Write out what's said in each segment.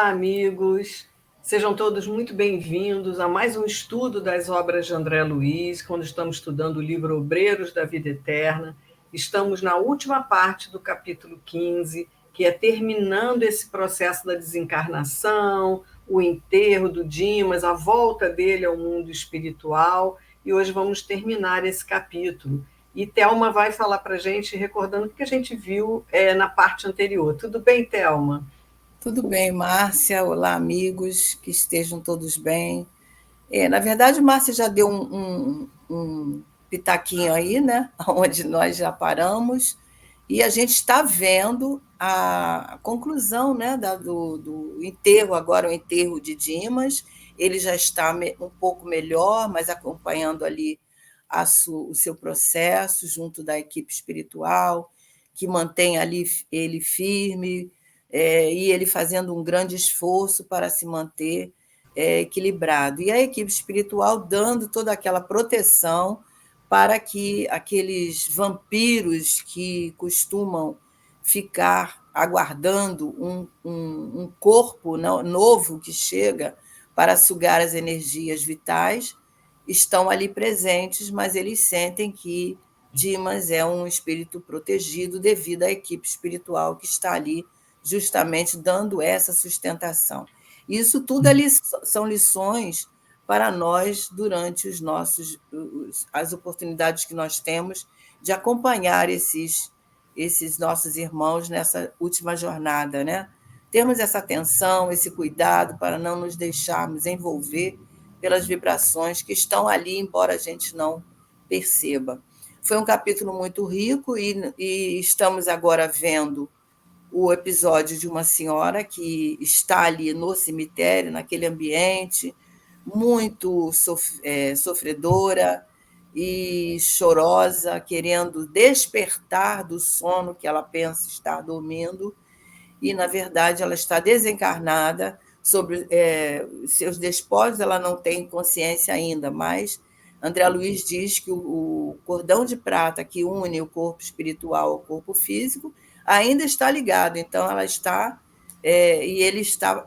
Olá, amigos. Sejam todos muito bem-vindos a mais um estudo das obras de André Luiz, quando estamos estudando o livro Obreiros da Vida Eterna. Estamos na última parte do capítulo 15, que é terminando esse processo da desencarnação, o enterro do Dimas, a volta dele ao mundo espiritual, e hoje vamos terminar esse capítulo. E Thelma vai falar para a gente, recordando o que a gente viu na parte anterior. Tudo bem, Thelma? Tudo bem, Márcia. Olá, amigos, que estejam todos bem. Na verdade, Márcia já deu um pitaquinho aí, né? Onde nós já paramos, e a gente está vendo a conclusão, né, do enterro, agora o enterro de Dimas. Ele já está um pouco melhor, mas acompanhando ali o seu processo junto da equipe espiritual, que mantém ali ele firme, e ele fazendo um grande esforço para se manter equilibrado. E a equipe espiritual dando toda aquela proteção para que aqueles vampiros que costumam ficar aguardando um corpo novo que chega para sugar as energias vitais, estão ali presentes, mas eles sentem que Dimas é um espírito protegido devido à equipe espiritual que está ali justamente dando essa sustentação. Isso tudo são lições para nós durante as oportunidades que nós temos de acompanhar esses nossos irmãos nessa última jornada, né? Termos essa atenção, esse cuidado para não nos deixarmos envolver pelas vibrações que estão ali, embora a gente não perceba. Foi um capítulo muito rico e estamos agora vendo o episódio de uma senhora que está ali no cemitério, naquele ambiente, muito sofredora e chorosa, querendo despertar do sono que ela pensa estar dormindo, e, na verdade, ela está desencarnada, sobre seus despojos ela não tem consciência ainda, mas André Luiz diz que o cordão de prata que une o corpo espiritual ao corpo físico ainda está ligado, então ela está, e ele está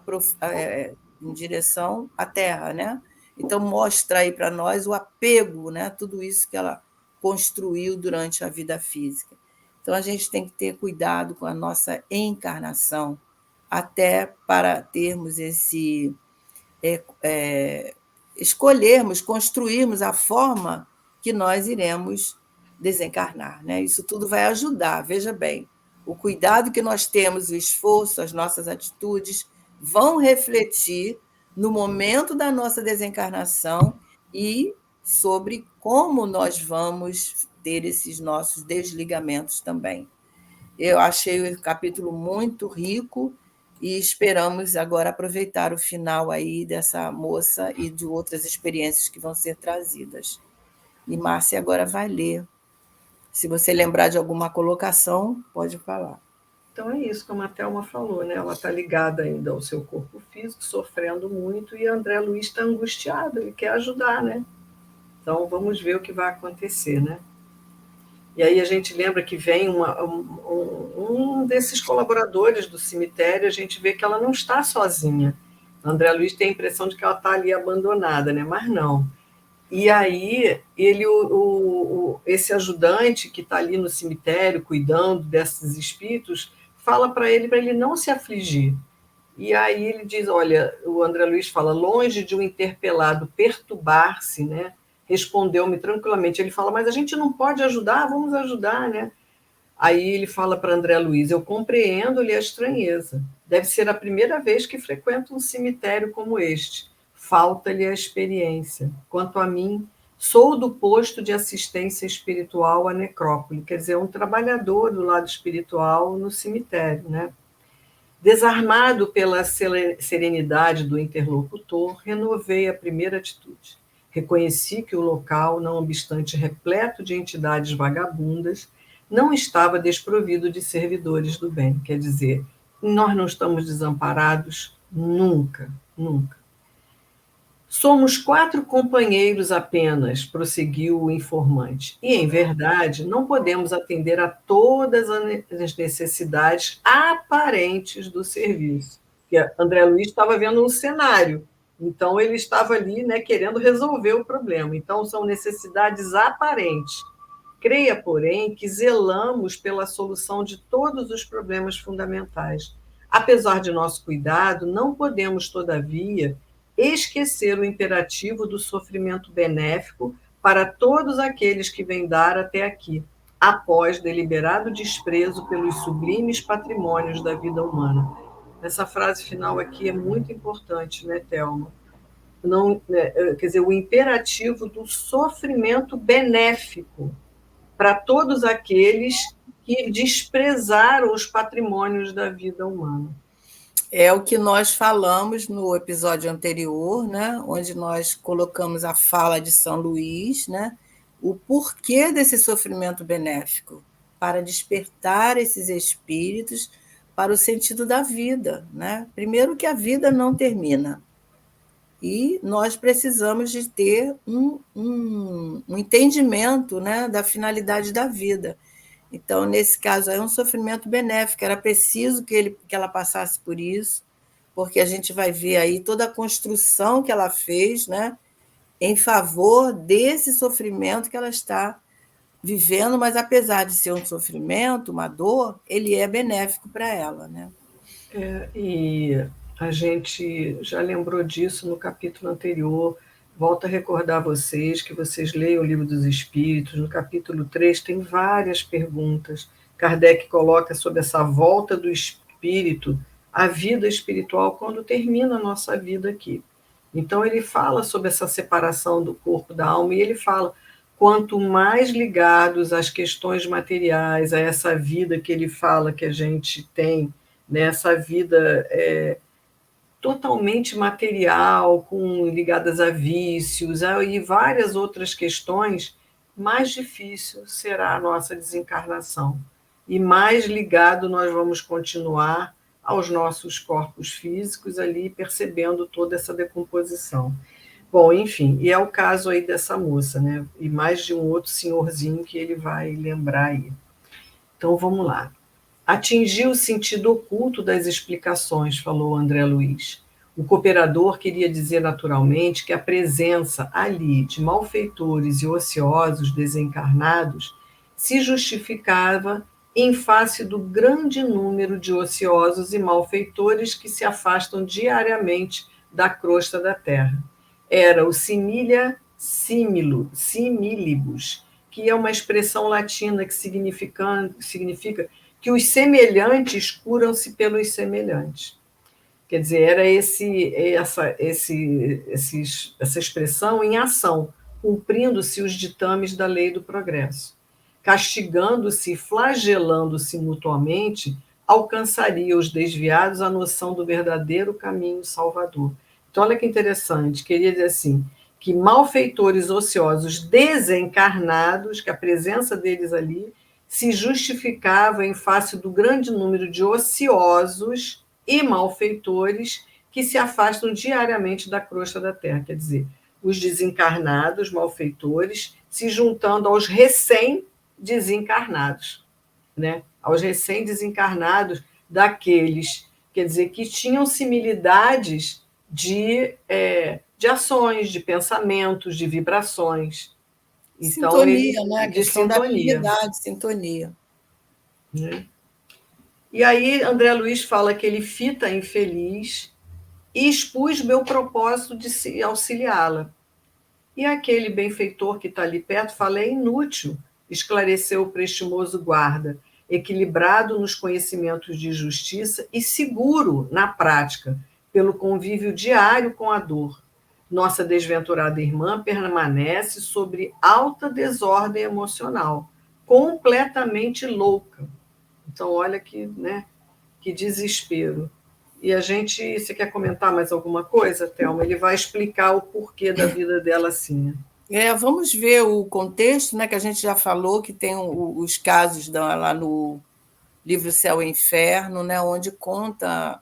em direção à Terra, né? Então mostra aí para nós o apego, né? Tudo isso que ela construiu durante a vida física. Então a gente tem que ter cuidado com a nossa encarnação, até para termos escolhermos, construirmos a forma que nós iremos desencarnar, né? Isso tudo vai ajudar, veja bem, o cuidado que nós temos, o esforço, as nossas atitudes vão refletir no momento da nossa desencarnação e sobre como nós vamos ter esses nossos desligamentos também. Eu achei o capítulo muito rico e esperamos agora aproveitar o final aí dessa moça e de outras experiências que vão ser trazidas. E Márcia agora vai ler. Se você lembrar de alguma colocação, pode falar. Então é isso, como a Thelma falou, né? Ela está ligada ainda ao seu corpo físico, sofrendo muito, e André Luiz está angustiado, ele quer ajudar, né? Então vamos ver o que vai acontecer, né? E aí a gente lembra que vem um desses colaboradores do cemitério, a gente vê que ela não está sozinha. André Luiz tem a impressão de que ela está ali abandonada, né? Mas não. E aí ele, esse ajudante que está ali no cemitério cuidando desses espíritos, fala para ele não se afligir. E aí ele diz, olha, o André Luiz fala, longe de um interpelado perturbar-se, né? Respondeu-me tranquilamente. Ele fala, mas a gente não pode ajudar, vamos ajudar, né? Aí ele fala para André Luiz, eu compreendo-lhe a estranheza. Deve ser a primeira vez que frequenta um cemitério como este. Falta-lhe a experiência. Quanto a mim, sou do posto de assistência espiritual à necrópole, quer dizer, um trabalhador do lado espiritual no cemitério, né? Desarmado pela serenidade do interlocutor, renovei a primeira atitude. Reconheci que o local, não obstante repleto de entidades vagabundas, não estava desprovido de servidores do bem. Quer dizer, nós não estamos desamparados nunca, nunca. Somos 4 companheiros apenas, prosseguiu o informante, e, em verdade, não podemos atender a todas as necessidades aparentes do serviço. Porque André Luiz estava vendo um cenário, então ele estava ali, né, querendo resolver o problema. Então, são necessidades aparentes. Creia, porém, que zelamos pela solução de todos os problemas fundamentais. Apesar de nosso cuidado, não podemos, todavia, esquecer o imperativo do sofrimento benéfico para todos aqueles que vêm dar até aqui, após deliberado desprezo pelos sublimes patrimônios da vida humana. Essa frase final aqui é muito importante, né, Thelma? Não, quer dizer, o imperativo do sofrimento benéfico para todos aqueles que desprezaram os patrimônios da vida humana. É o que nós falamos no episódio anterior, né, onde nós colocamos a fala de São Luís, né, o porquê desse sofrimento benéfico, para despertar esses espíritos para o sentido da vida. Né? Primeiro que a vida não termina, e nós precisamos de ter um entendimento, né, da finalidade da vida. Então, nesse caso, é um sofrimento benéfico, era preciso que ela passasse por isso, porque a gente vai ver aí toda a construção que ela fez, né, em favor desse sofrimento que ela está vivendo, mas apesar de ser um sofrimento, uma dor, ele é benéfico para ela. Né? E a gente já lembrou disso no capítulo anterior. Volto a recordar vocês que vocês leiam o Livro dos Espíritos. No capítulo 3 tem várias perguntas. Kardec coloca sobre essa volta do espírito à vida espiritual quando termina a nossa vida aqui. Então ele fala sobre essa separação do corpo da alma e ele fala: quanto mais ligados às questões materiais, a essa vida que ele fala que a gente tem, nessa vida totalmente material, ligadas a vícios e várias outras questões, mais difícil será a nossa desencarnação. E mais ligado nós vamos continuar aos nossos corpos físicos ali, percebendo toda essa decomposição. Bom, enfim, e é o caso aí dessa moça, né? E mais de um outro senhorzinho que ele vai lembrar aí. Então, vamos lá. Atingiu o sentido oculto das explicações, falou André Luiz. O cooperador queria dizer naturalmente que a presença ali de malfeitores e ociosos desencarnados se justificava em face do grande número de ociosos e malfeitores que se afastam diariamente da crosta da terra. Era o similia similibus, que é uma expressão latina que significa que os semelhantes curam-se pelos semelhantes. Quer dizer, era essa expressão em ação, cumprindo-se os ditames da lei do progresso. Castigando-se e flagelando-se mutuamente, alcançaria os desviados a noção do verdadeiro caminho salvador. Então, olha que interessante, queria dizer assim, que malfeitores ociosos desencarnados, que a presença deles ali se justificava em face do grande número de ociosos e malfeitores que se afastam diariamente da crosta da terra, quer dizer, os desencarnados, malfeitores, se juntando aos recém-desencarnados, né? Aos recém-desencarnados daqueles, quer dizer, que tinham similitudes de ações, de pensamentos, de vibrações. Então, Sintonia, né? A de questão da sintonia. afinidade, sintonia. Né? E aí, André Luiz fala que ele fita a infeliz e expus meu propósito de auxiliá-la. E aquele benfeitor que está ali perto fala: é inútil, esclareceu o prestimoso guarda, equilibrado nos conhecimentos de justiça e seguro na prática, pelo convívio diário com a dor. Nossa desventurada irmã permanece sobre alta desordem emocional, completamente louca. Então, olha que, né, que desespero. E a gente, você quer comentar mais alguma coisa, Thelma? Ele vai explicar o porquê da vida dela assim. Vamos ver o contexto, né, que a gente já falou, que tem os casos lá no livro Céu e Inferno, né, onde conta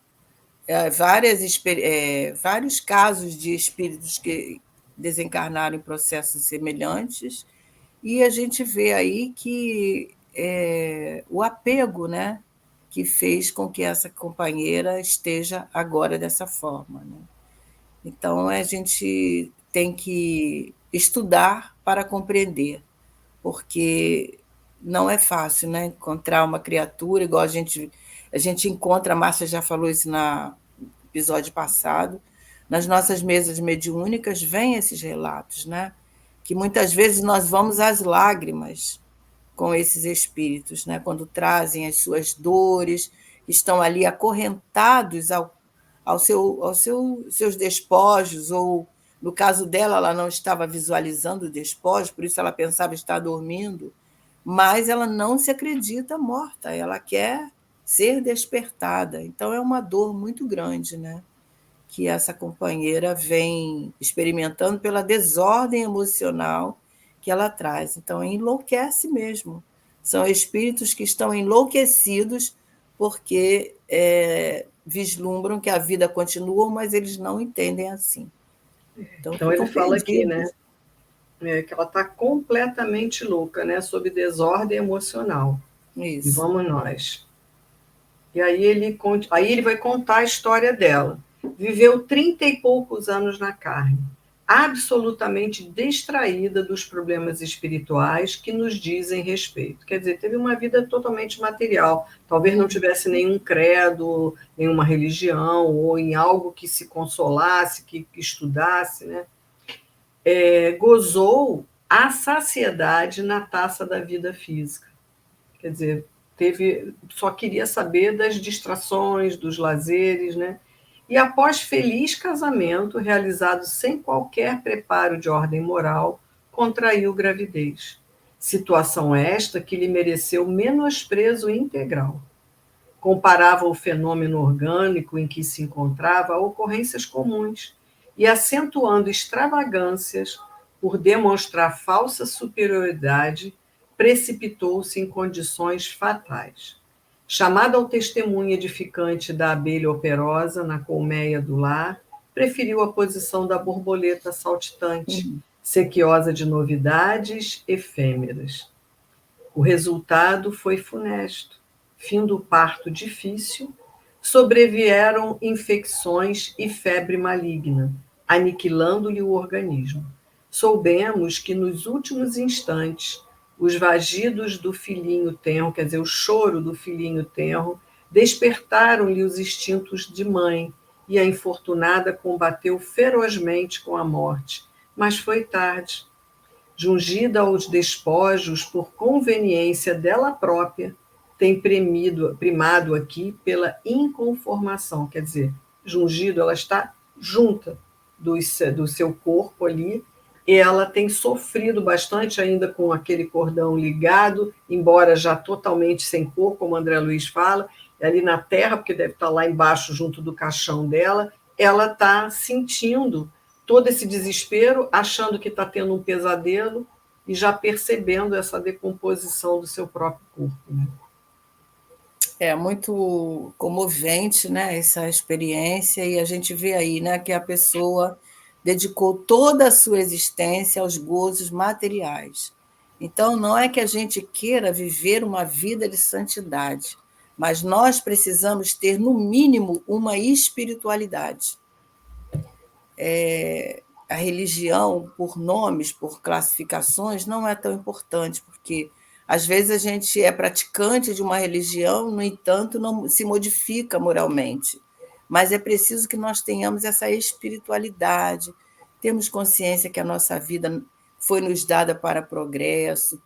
vários casos de espíritos que desencarnaram em processos semelhantes, e a gente vê aí que o apego, né, que fez com que essa companheira esteja agora dessa forma, né? Então, a gente tem que estudar para compreender, porque não é fácil, né? Encontrar uma criatura igual a gente encontra, a Márcia já falou isso no episódio passado, nas nossas mesas mediúnicas vêm esses relatos, né? Que muitas vezes nós vamos às lágrimas com esses espíritos, né? Quando trazem as suas dores, estão ali acorrentados seus despojos, ou, no caso dela, ela não estava visualizando o despojo, por isso ela pensava estar dormindo, mas ela não se acredita morta, ela quer ser despertada. Então, é uma dor muito grande, né? Que essa companheira vem experimentando pela desordem emocional que ela traz. Então, enlouquece mesmo. São espíritos que estão enlouquecidos porque vislumbram que a vida continua, mas eles não entendem assim. Então ele fala aqui, né, que ela está completamente louca, né, sob desordem emocional. Isso. E vamos nós. E aí ele vai contar a história dela. Viveu 30 e poucos anos na carne, absolutamente distraída dos problemas espirituais que nos dizem respeito. Quer dizer, teve uma vida totalmente material. Talvez não tivesse nenhum credo, nenhuma religião, ou em algo que se consolasse, que estudasse, né? Gozou a saciedade na taça da vida física. Quer dizer, só queria saber das distrações, dos lazeres, né? E após feliz casamento, realizado sem qualquer preparo de ordem moral, contraiu gravidez. Situação esta que lhe mereceu menosprezo integral. Comparava o fenômeno orgânico em que se encontrava a ocorrências comuns e, acentuando extravagâncias por demonstrar falsa superioridade, precipitou-se em condições fatais. Chamada ao testemunho edificante da abelha operosa na colmeia do lar, preferiu a posição da borboleta saltitante, sequiosa de novidades efêmeras. O resultado foi funesto. Fim do parto difícil, sobrevieram infecções e febre maligna, aniquilando-lhe o organismo. Soubemos que nos últimos instantes os vagidos do filhinho tenro, quer dizer, o choro do filhinho tenro, despertaram-lhe os instintos de mãe, e a infortunada combateu ferozmente com a morte, mas foi tarde. Jungida aos despojos por conveniência dela própria, tem primado aqui pela inconformação, quer dizer, jungido, ela está junta do seu corpo ali, e ela tem sofrido bastante ainda com aquele cordão ligado, embora já totalmente sem cor, como André Luiz fala, ali na terra, porque deve estar lá embaixo, junto do caixão dela, ela está sentindo todo esse desespero, achando que está tendo um pesadelo e já percebendo essa decomposição do seu próprio corpo, né? É muito comovente, né, essa experiência, e a gente vê aí, né, que a pessoa dedicou toda a sua existência aos gozos materiais. Então, não é que a gente queira viver uma vida de santidade, mas nós precisamos ter, no mínimo, uma espiritualidade. A religião, por nomes, por classificações, não é tão importante, porque às vezes a gente é praticante de uma religião, no entanto, não se modifica moralmente. Mas é preciso que nós tenhamos essa espiritualidade, termos consciência que a nossa vida foi nos dada para progresso,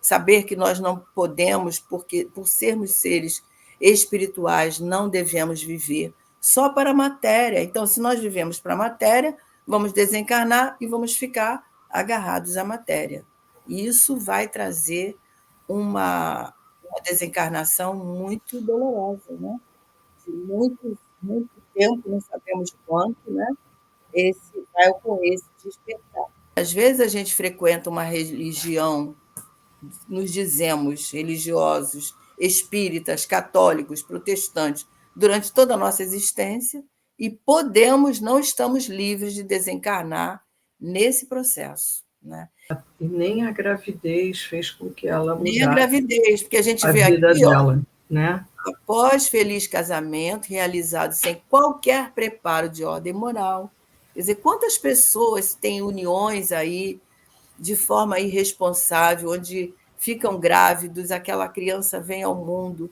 saber que nós não podemos, porque por sermos seres espirituais, não devemos viver só para a matéria. Então, se nós vivemos para a matéria, vamos desencarnar e vamos ficar agarrados à matéria. E isso vai trazer uma desencarnação muito dolorosa, né? De muito tempo, não sabemos quanto, né? Vai ocorrer esse despertar. Às vezes a gente frequenta uma religião, nos dizemos religiosos, espíritas, católicos, protestantes, durante toda a nossa existência, e não estamos livres de desencarnar nesse processo, né? E nem a gravidez fez com que ela mudasse. Nem a gravidez, porque a gente vê vida aqui, ó, dela. né? Após feliz casamento, realizado sem qualquer preparo de ordem moral. Quer dizer, quantas pessoas têm uniões aí de forma irresponsável, onde ficam grávidos, aquela criança vem ao mundo,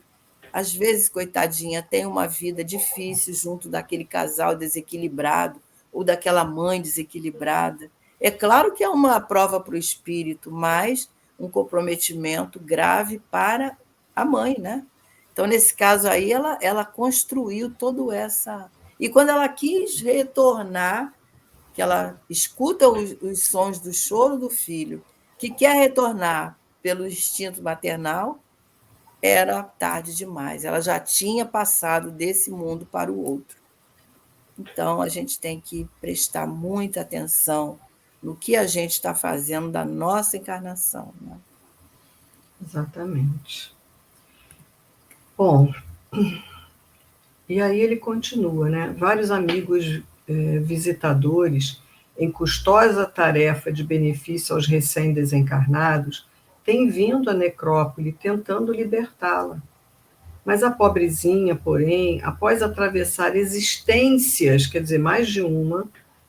às vezes, coitadinha, tem uma vida difícil junto daquele casal desequilibrado ou daquela mãe desequilibrada. É claro que é uma prova para o espírito, mas um comprometimento grave para a mãe, né? Então, nesse caso aí, ela construiu toda essa. E quando ela quis retornar, que ela escuta os sons do choro do filho, que quer retornar pelo instinto maternal, era tarde demais. Ela já tinha passado desse mundo para o outro. Então, a gente tem que prestar muita atenção no que a gente está fazendo da nossa encarnação. Né? Exatamente. Bom, e aí ele continua, né? Vários amigos visitadores, em custosa tarefa de benefício aos recém-desencarnados, têm vindo à necrópole tentando libertá-la. Mas a pobrezinha, porém, após atravessar existências, quer dizer, mais de uma,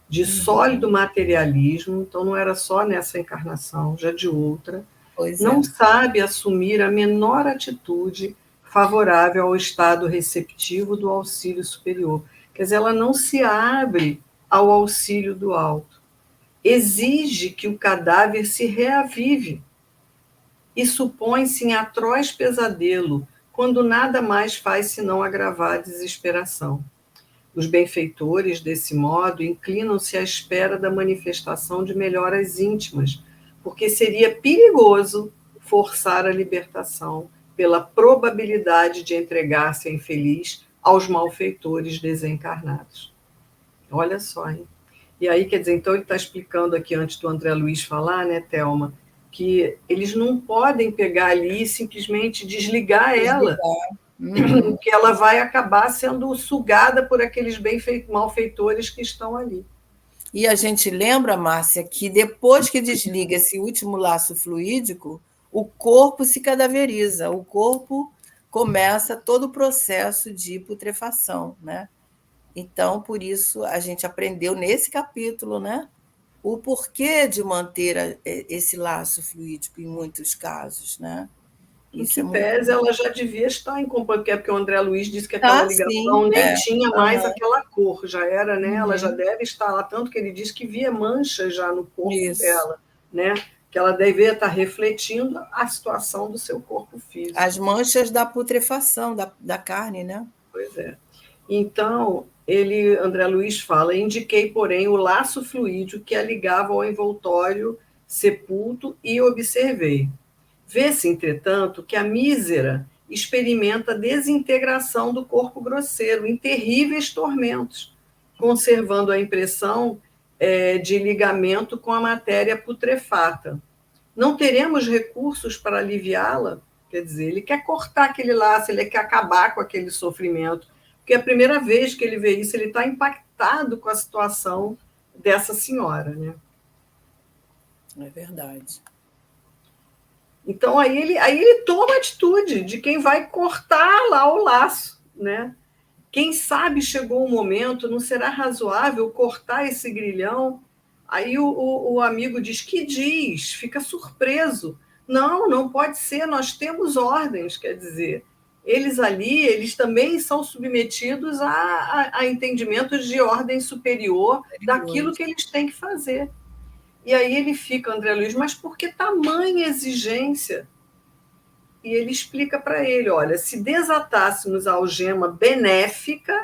de sólido materialismo, então não era só nessa encarnação, já de outra, Pois não é. sabe assumir a menor atitude favorável ao estado receptivo do auxílio superior. Quer dizer, ela não se abre ao auxílio do alto. Exige que o cadáver se reavive e supõe-se em atroz pesadelo, quando nada mais faz senão agravar a desesperação. Os benfeitores, desse modo, inclinam-se à espera da manifestação de melhoras íntimas, porque seria perigoso forçar a libertação pela probabilidade de entregar-se a infeliz aos malfeitores desencarnados. Olha só, hein? E aí, quer dizer, então ele está explicando aqui, antes do André Luiz falar, né, Thelma, que eles não podem pegar ali e simplesmente desligar ela, que ela vai acabar sendo sugada por aqueles malfeitores que estão ali. E a gente lembra, Márcia, que depois que desliga esse último laço fluídico, o corpo se cadaveriza, o corpo começa todo o processo de putrefação, né? Então, por isso, a gente aprendeu nesse capítulo, né? O porquê de manter esse laço fluídico em muitos casos, né? Em Isso que é muito. pese ela já devia estar em companhia, porque o André Luiz disse que aquela Ah, sim, ligação nem é. tinha mais Uhum. aquela cor, já era, né? Ela já Uhum. deve estar lá, tanto que ele disse que via manchas já no corpo Isso. dela, né? Que ela devia estar refletindo a situação do seu corpo físico. As manchas da putrefação da carne, né? Pois é. Então, André Luiz fala, indiquei, porém, o laço fluídeo que a ligava ao envoltório sepulto e observei. Vê-se, entretanto, que a mísera experimenta a desintegração do corpo grosseiro em terríveis tormentos, conservando a impressão de ligamento com a matéria putrefata. Não teremos recursos para aliviá-la? Quer dizer, ele quer cortar aquele laço, ele quer acabar com aquele sofrimento, porque a primeira vez que ele vê isso, ele está impactado com a situação dessa senhora, né? É verdade. Então, aí ele toma a atitude de quem vai cortar lá o laço, né? Quem sabe chegou o momento, não será razoável cortar esse grilhão? Aí o amigo diz, que diz? Fica surpreso. Não, não pode ser, nós temos ordens, quer dizer, eles ali, eles também são submetidos a entendimentos de ordem superior daquilo Perigoso. que eles têm que fazer. E aí ele fica, André Luiz, mas por que tamanha exigência? E ele explica para ele, olha, se desatássemos a algema benéfica,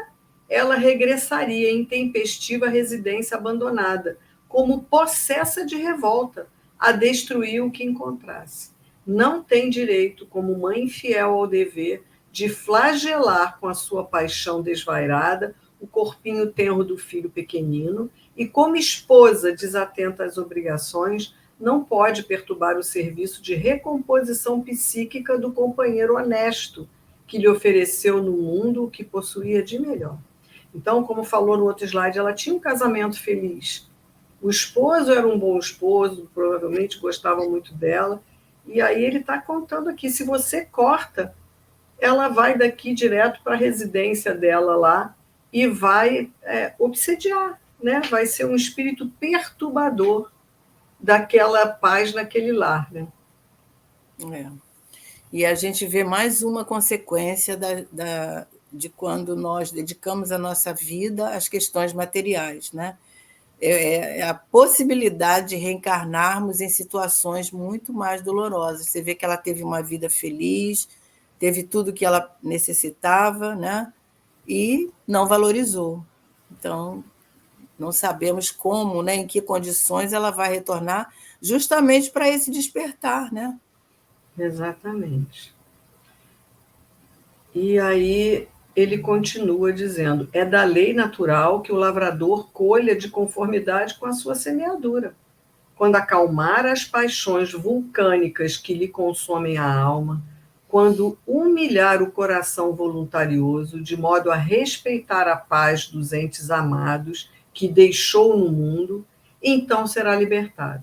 ela regressaria em tempestiva residência abandonada, como possessa de revolta, a destruir o que encontrasse. Não tem direito, como mãe fiel ao dever, de flagelar com a sua paixão desvairada o corpinho tenro do filho pequenino e, como esposa desatenta às obrigações, não pode perturbar o serviço de recomposição psíquica do companheiro honesto que lhe ofereceu no mundo o que possuía de melhor. Então, como falou no outro slide, ela tinha um casamento feliz. O esposo era um bom esposo, provavelmente gostava muito dela. E aí ele está contando aqui, se você corta ela vai daqui direto para a residência dela lá e vai obsediar, né? Vai ser um espírito perturbador daquela paz naquele lar, né? É. E a gente vê mais uma consequência de quando nós dedicamos a nossa vida às questões materiais, né? É a possibilidade de reencarnarmos em situações muito mais dolorosas. Você vê que ela teve uma vida feliz, teve tudo que ela necessitava, né? E não valorizou. Então, não sabemos como, né, em que condições ela vai retornar, justamente para esse despertar, né? Exatamente. E aí ele continua dizendo: é da lei natural que o lavrador colha de conformidade com a sua semeadura. Quando acalmar as paixões vulcânicas que lhe consomem a alma, quando humilhar o coração voluntarioso, de modo a respeitar a paz dos entes amados que deixou no mundo, então será libertado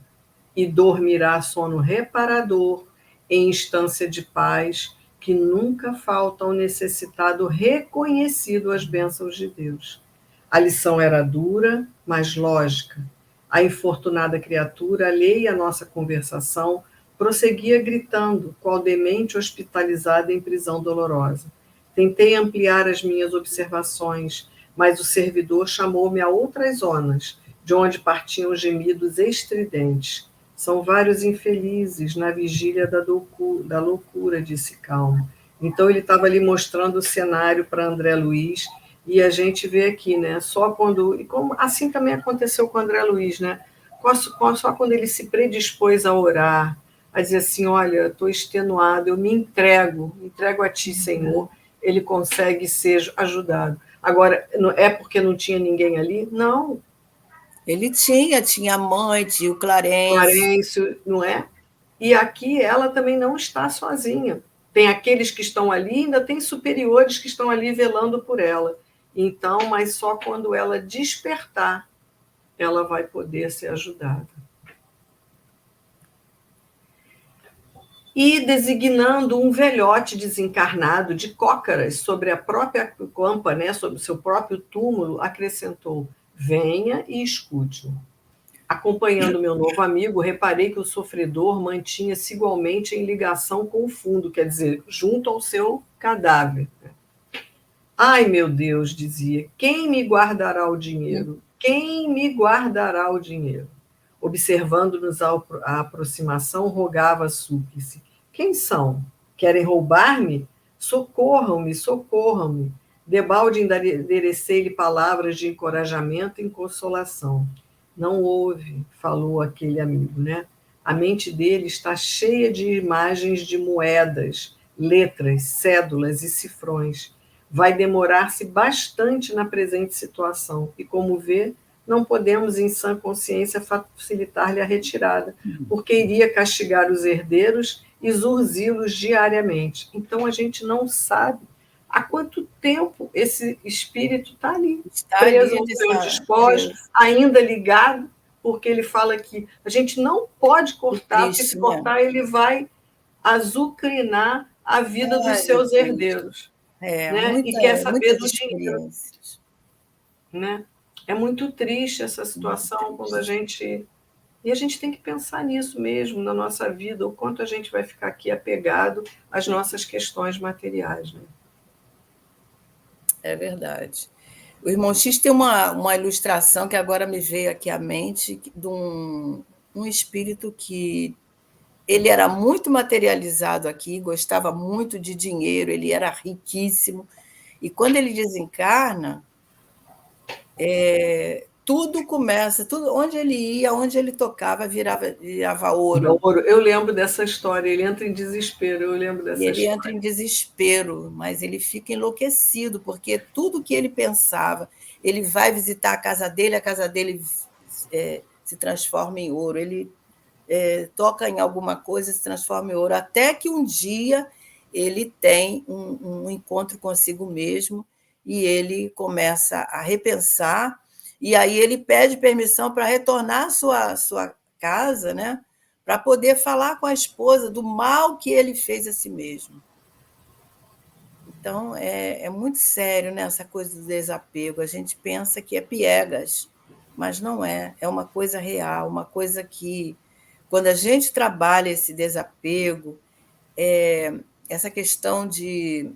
e dormirá sono reparador em instância de paz que nunca falta ao necessitado reconhecido as bênçãos de Deus. A lição era dura, mas lógica. A infortunada criatura, alheia à nossa conversação, prosseguia gritando, qual demente hospitalizada em prisão dolorosa. Tentei ampliar as minhas observações, mas o servidor chamou-me a outras zonas, de onde partiam gemidos estridentes. São vários infelizes na vigília da loucura, disse calmo. Então ele estava ali mostrando o cenário para André Luiz, e a gente vê aqui, né? Só quando. E como assim também aconteceu com o André Luiz, né? Só quando ele se predispôs a orar, a dizer assim: olha, estou extenuado, eu me entrego a ti, Senhor, ele consegue ser ajudado. Agora, é porque não tinha ninguém ali? Não. Ele tinha a mãe, tinha o Clarence. Clarencio, não é? E aqui ela também não está sozinha. Tem aqueles que estão ali, ainda tem superiores que estão ali velando por ela. Então, mas só quando ela despertar, ela vai poder ser ajudada. E designando um velhote desencarnado de cócaras sobre a própria campa, né, sobre o seu próprio túmulo, acrescentou: venha e escute-o. Acompanhando meu novo amigo, reparei que o sofredor mantinha-se igualmente em ligação com o fundo, quer dizer, junto ao seu cadáver. Ai, meu Deus, dizia, quem me guardará o dinheiro? Quem me guardará o dinheiro? Observando-nos a aproximação, rogava súplice. Quem são? Querem roubar-me? Socorram-me, socorram-me. Debalde enderecei-lhe palavras de encorajamento e consolação. Não houve, falou aquele amigo, né? A mente dele está cheia de imagens de moedas, letras, cédulas e cifrões. Vai demorar-se bastante na presente situação e, como vê, não podemos, em sã consciência, facilitar-lhe a retirada, porque iria castigar os herdeiros e zurzi-los diariamente. Então, a gente não sabe há quanto tempo esse espírito está ali, Está preso ali, aos seus despojos, ainda ligado, porque ele fala que a gente não pode cortar, porque se cortar, ele vai azucrinar a vida dos seus herdeiros. Né? E quer saber do dinheiro. Né? É muito triste essa situação quando a gente. E a gente tem que pensar nisso mesmo, na nossa vida, o quanto a gente vai ficar aqui apegado às nossas questões materiais. Né? É verdade. O Irmão X tem uma ilustração que agora me veio aqui à mente de um espírito que ele era muito materializado aqui, gostava muito de dinheiro, ele era riquíssimo. E quando ele desencarna, tudo começa, tudo, onde ele ia, onde ele tocava, virava ouro. Eu lembro dessa história, ele entra em desespero, eu lembro dessa E ele história. entra em desespero, mas ele fica enlouquecido, porque tudo que ele pensava, ele vai visitar a casa dele se transforma em ouro, ele toca em alguma coisa, se transforma em ouro, até que um dia ele tem um encontro consigo mesmo e ele começa a repensar, e aí ele pede permissão para retornar à sua casa, né? Para poder falar com a esposa do mal que ele fez a si mesmo. Então, é muito sério, né, essa coisa do desapego. A gente pensa que é piegas, mas não é. É uma coisa real, uma coisa que, quando a gente trabalha esse desapego, essa questão de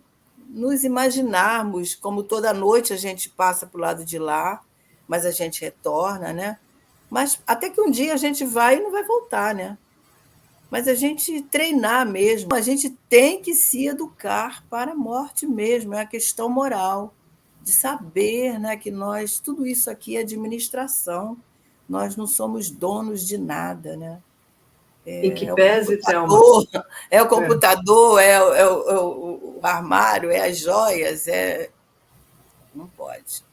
nos imaginarmos como toda noite a gente passa para o lado de lá, mas a gente retorna, né? Mas até que um dia a gente vai e não vai voltar, né? Mas a gente treinar mesmo, a gente tem que se educar para a morte mesmo, é a questão moral, de saber, né, que nós, tudo isso aqui é administração, nós não somos donos de nada, né? Em que É o pese, Thelma, computador, é o é, computador, o armário, é as joias, não pode,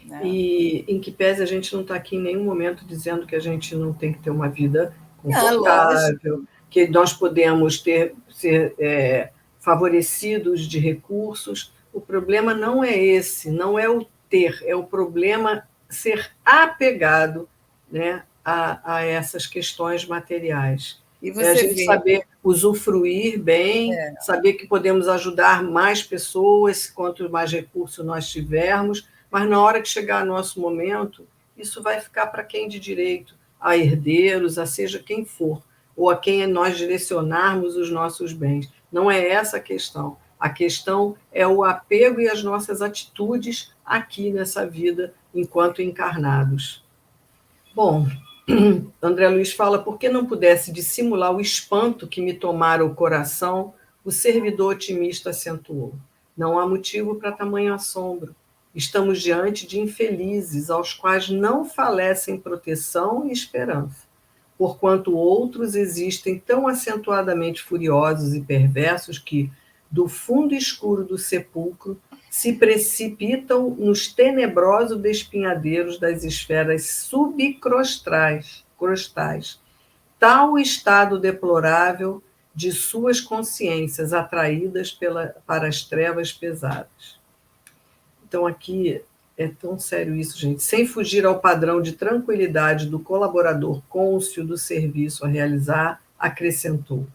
né? e em que pese a gente não está aqui em nenhum momento dizendo que a gente não tem que ter uma vida Ah, lógico. confortável, que nós podemos ser favorecidos de recursos. O problema não é esse, não é o ter, é o problema ser apegado, né, a essas questões materiais. E É a você gente vê, saber usufruir bem, saber que podemos ajudar mais pessoas quanto mais recursos nós tivermos, mas na hora que chegar nosso momento, isso vai ficar para quem de direito, a herdeiros, a seja quem for, ou a quem nós direcionarmos os nossos bens. Não é essa a questão. A questão é o apego e as nossas atitudes aqui nessa vida enquanto encarnados. Bom, André Luiz fala, por que não pudesse dissimular o espanto que me tomara o coração, o servidor otimista acentuou. Não há motivo para tamanho assombro. Estamos diante de infelizes, aos quais não falecem proteção e esperança, porquanto outros existem tão acentuadamente furiosos e perversos que, do fundo escuro do sepulcro, se precipitam nos tenebrosos despinhadeiros das esferas subcrostais, tal estado deplorável de suas consciências atraídas para as trevas pesadas. Então, aqui é tão sério isso, gente. Sem fugir ao padrão de tranquilidade do colaborador cônscio do serviço a realizar, acrescentou.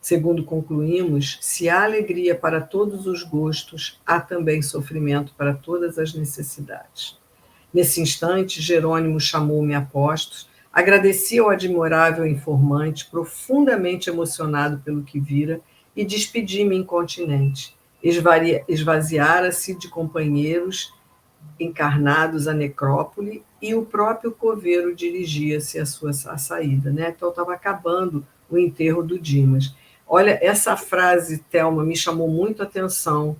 Segundo concluímos, se há alegria para todos os gostos, há também sofrimento para todas as necessidades. Nesse instante, Jerônimo chamou-me a postos, agradeci ao admirável informante, profundamente emocionado pelo que vira, e despedi-me incontinente. Esvaziara-se de companheiros encarnados à necrópole e o próprio coveiro dirigia-se à saída, né? Então estava acabando o enterro do Dimas. Olha, essa frase, Thelma, me chamou muito a atenção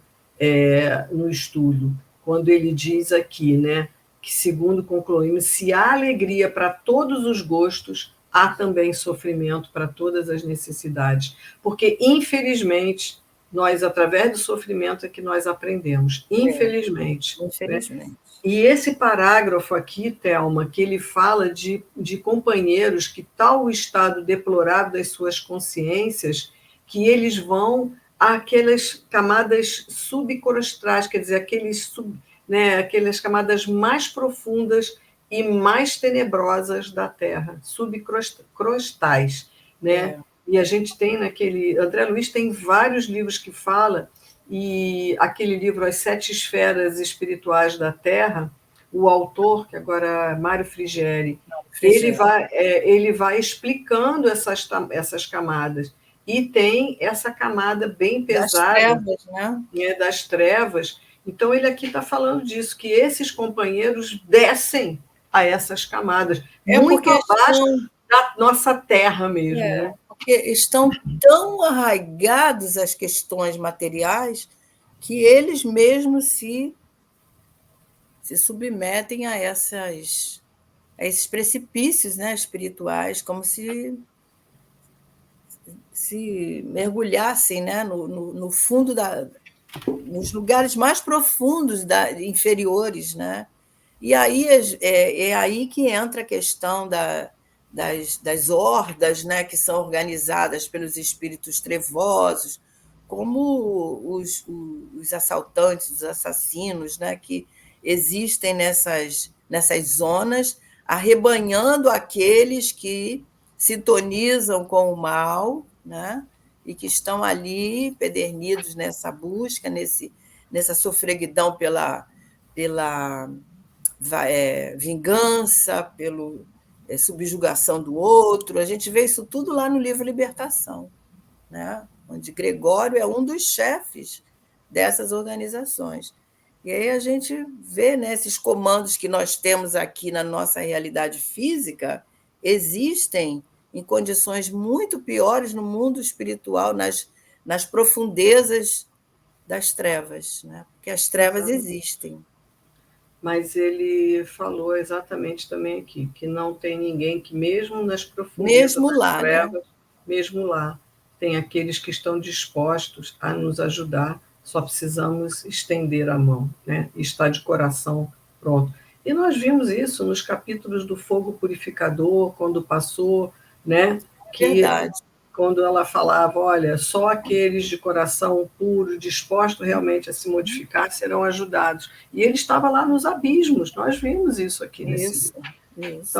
no estudo, quando ele diz aqui, né, que segundo concluímos, se há alegria para todos os gostos, há também sofrimento para todas as necessidades, porque infelizmente nós, através do sofrimento, é que nós aprendemos, infelizmente, né? Infelizmente. E esse parágrafo aqui, Thelma, que ele fala de companheiros que tal o estado deplorável das suas consciências, que eles vão àquelas camadas subcorostrais, quer dizer, aquelas camadas mais profundas e mais tenebrosas da Terra, subcrostais, né? E a gente tem André Luiz tem vários livros que fala, e aquele livro As Sete Esferas Espirituais da Terra, o autor, que agora é Mário Frigieri, ele vai explicando essas camadas. E tem essa camada bem pesada Das trevas, né? Das trevas. Então, ele aqui está falando disso, que esses companheiros descem a essas camadas, muito abaixo da nossa terra mesmo. Né? Porque estão tão arraigados às questões materiais que eles mesmos se submetem a esses precipícios, né, espirituais, como se mergulhassem, né, no fundo nos lugares mais profundos inferiores, né? E aí é aí que entra a questão das hordas, né, que são organizadas pelos espíritos trevosos, como os assaltantes, os assassinos, né, que existem nessas zonas, arrebanhando aqueles que sintonizam com o mal, né, e que estão ali pedernidos nessa busca, nessa sofreguidão pela vingança, pela subjugação do outro. A gente vê isso tudo lá no livro Libertação, né? Onde Gregório é um dos chefes dessas organizações. E aí a gente vê, né, esses comandos que nós temos aqui na nossa realidade física existem em condições muito piores no mundo espiritual, nas profundezas das trevas, né? Porque as trevas existem. Mas ele falou exatamente também aqui, que não tem ninguém que, mesmo nas profundezas Mesmo das lá, né? trevas, mesmo lá, tem aqueles que estão dispostos a nos ajudar, só precisamos estender a mão, né? E estar de coração pronto. E nós vimos isso nos capítulos do fogo purificador, quando passou, né? Que Verdade. quando ela falava, olha, só aqueles de coração puro, dispostos realmente a se modificar, serão ajudados. E ele estava lá nos abismos, nós vimos isso aqui nesse livro. Isso.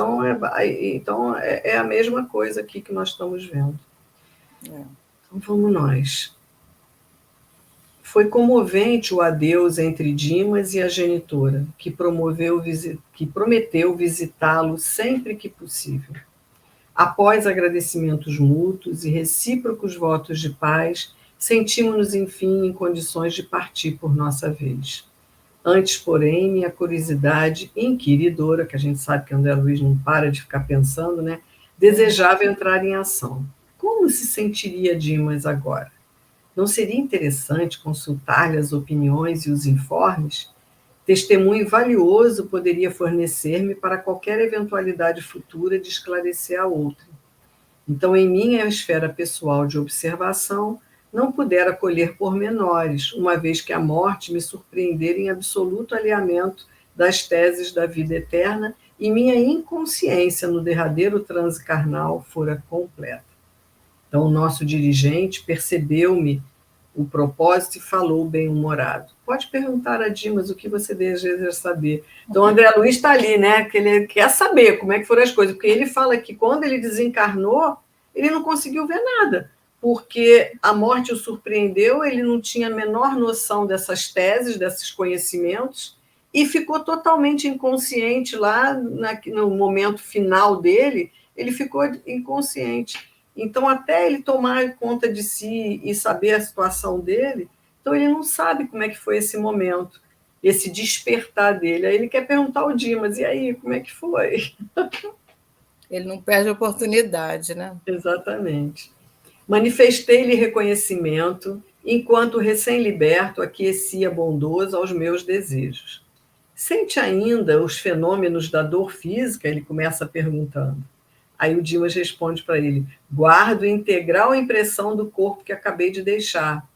Então, é a mesma coisa aqui que nós estamos vendo. Então, vamos nós. Foi comovente o adeus entre Dimas e a genitora, que prometeu visitá-lo sempre que possível. Após agradecimentos mútuos e recíprocos votos de paz, sentimos-nos, enfim, em condições de partir por nossa vez. Antes, porém, minha curiosidade inquiridora, que a gente sabe que André Luiz não para de ficar pensando, né? Desejava entrar em ação. Como se sentiria Dimas agora? Não seria interessante consultar-lhe as opiniões e os informes? Testemunho valioso poderia fornecer-me para qualquer eventualidade futura de esclarecer a outra. Então, em minha esfera pessoal de observação, não pudera colher pormenores, uma vez que a morte me surpreendera em absoluto alinhamento das teses da vida eterna e minha inconsciência no derradeiro transe carnal fora completa. Então, o nosso dirigente percebeu-me o propósito e falou bem-humorado. Pode perguntar a Dimas o que você deseja saber. Então, o André Luiz está ali, né? Que ele quer saber como é que foram as coisas, porque ele fala que quando ele desencarnou, ele não conseguiu ver nada, porque a morte o surpreendeu, ele não tinha a menor noção dessas teses, desses conhecimentos, e ficou totalmente inconsciente lá no momento final dele, ele ficou inconsciente. Então, até ele tomar conta de si e saber a situação dele, então ele não sabe como é que foi esse momento, esse despertar dele. Aí ele quer perguntar ao Dimas, e aí, como é que foi? Ele não perde a oportunidade, né? Exatamente. Manifestei-lhe reconhecimento, enquanto recém-liberto aquecia bondoso aos meus desejos. Sente ainda os fenômenos da dor física? Ele começa perguntando. Aí o Dimas responde para ele: guardo integral impressão do corpo que acabei de deixar.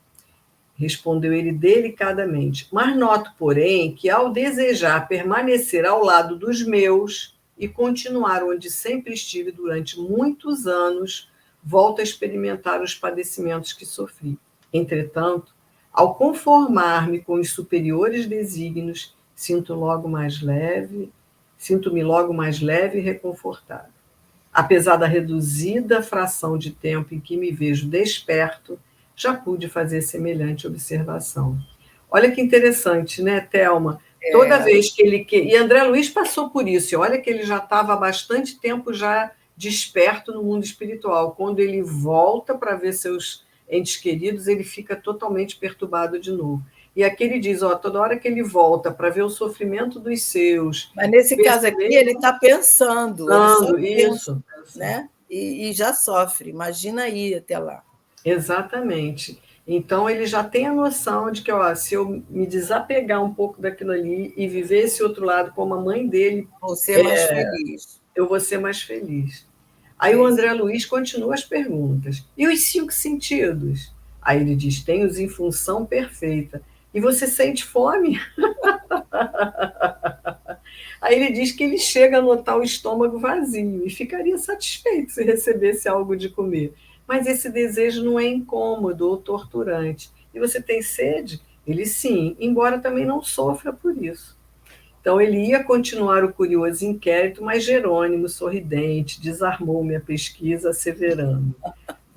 Respondeu ele delicadamente. Mas noto, porém, que ao desejar permanecer ao lado dos meus e continuar onde sempre estive durante muitos anos, volto a experimentar os padecimentos que sofri. Entretanto, ao conformar-me com os superiores desígnios, sinto-me logo mais leve e reconfortado. Apesar da reduzida fração de tempo em que me vejo desperto, já pude fazer semelhante observação. Olha que interessante, né, Thelma? Toda vez que ele... E André Luiz passou por isso, e olha que ele já estava há bastante tempo já desperto no mundo espiritual. Quando ele volta para ver seus entes queridos, ele fica totalmente perturbado de novo. E aqui ele diz, toda hora que ele volta para ver o sofrimento dos seus... Mas nesse caso aqui, ele está pensando, ele só isso, pensa, né? E já sofre, imagina ir até lá. Exatamente. Então, ele já tem a noção de que, se eu me desapegar um pouco daquilo ali e viver esse outro lado como a mãe dele... Vou ser mais feliz. Eu vou ser mais feliz. Aí o André Luiz continua as perguntas. E os 5 sentidos? Aí ele diz, tem-os em função perfeita. E você sente fome? Aí ele diz que ele chega a notar o estômago vazio e ficaria satisfeito se recebesse algo de comer. Mas esse desejo não é incômodo ou torturante. E você tem sede? Ele sim, embora também não sofra por isso. Então ele ia continuar o curioso inquérito, mas Jerônimo, sorridente, desarmou minha pesquisa, asseverando: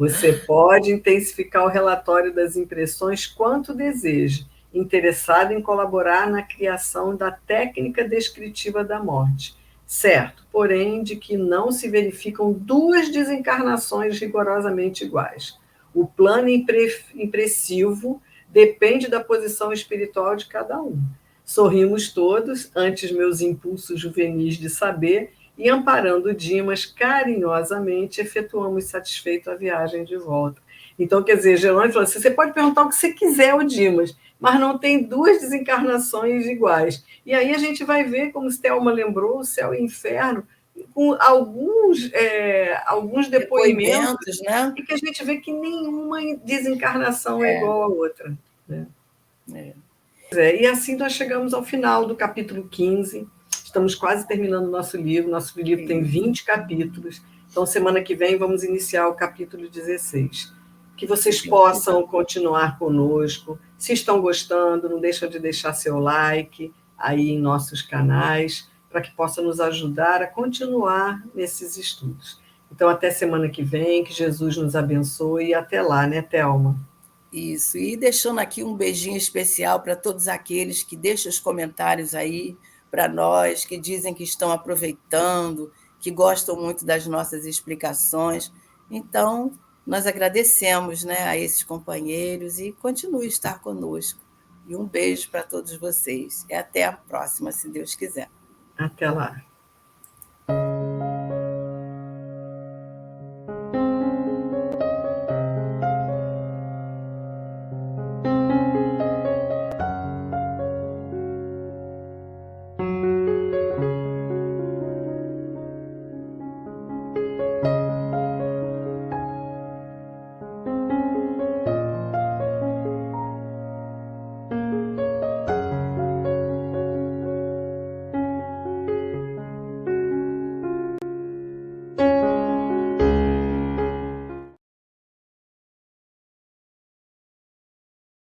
Você pode intensificar o relatório das impressões quanto deseje, interessado em colaborar na criação da técnica descritiva da morte, certo, porém, de que não se verificam duas desencarnações rigorosamente iguais. O plano impressivo depende da posição espiritual de cada um. Sorrimos todos, antes meus impulsos juvenis de saber, e amparando Dimas carinhosamente, efetuamos satisfeito a viagem de volta. Então, quer dizer, Jerônimo falou assim, você pode perguntar o que você quiser ao Dimas, mas não tem duas desencarnações iguais. E aí a gente vai ver, como Thelma lembrou, o céu e o inferno, com alguns depoimentos, né? e que a gente vê que nenhuma desencarnação é igual à outra. Né? E assim nós chegamos ao final do capítulo 15. Estamos quase terminando o nosso livro. Nosso livro tem 20 capítulos. Então, semana que vem, vamos iniciar o capítulo 16. Que vocês possam continuar conosco. Se estão gostando, não deixam de deixar seu like aí em nossos canais, para que possa nos ajudar a continuar nesses estudos. Então, até semana que vem, que Jesus nos abençoe e até lá, né, Thelma? Isso, e deixando aqui um beijinho especial para todos aqueles que deixam os comentários aí para nós, que dizem que estão aproveitando, que gostam muito das nossas explicações. Então, nós agradecemos, né, a esses companheiros e continue a estar conosco. E um beijo para todos vocês. E até a próxima, se Deus quiser. Até lá.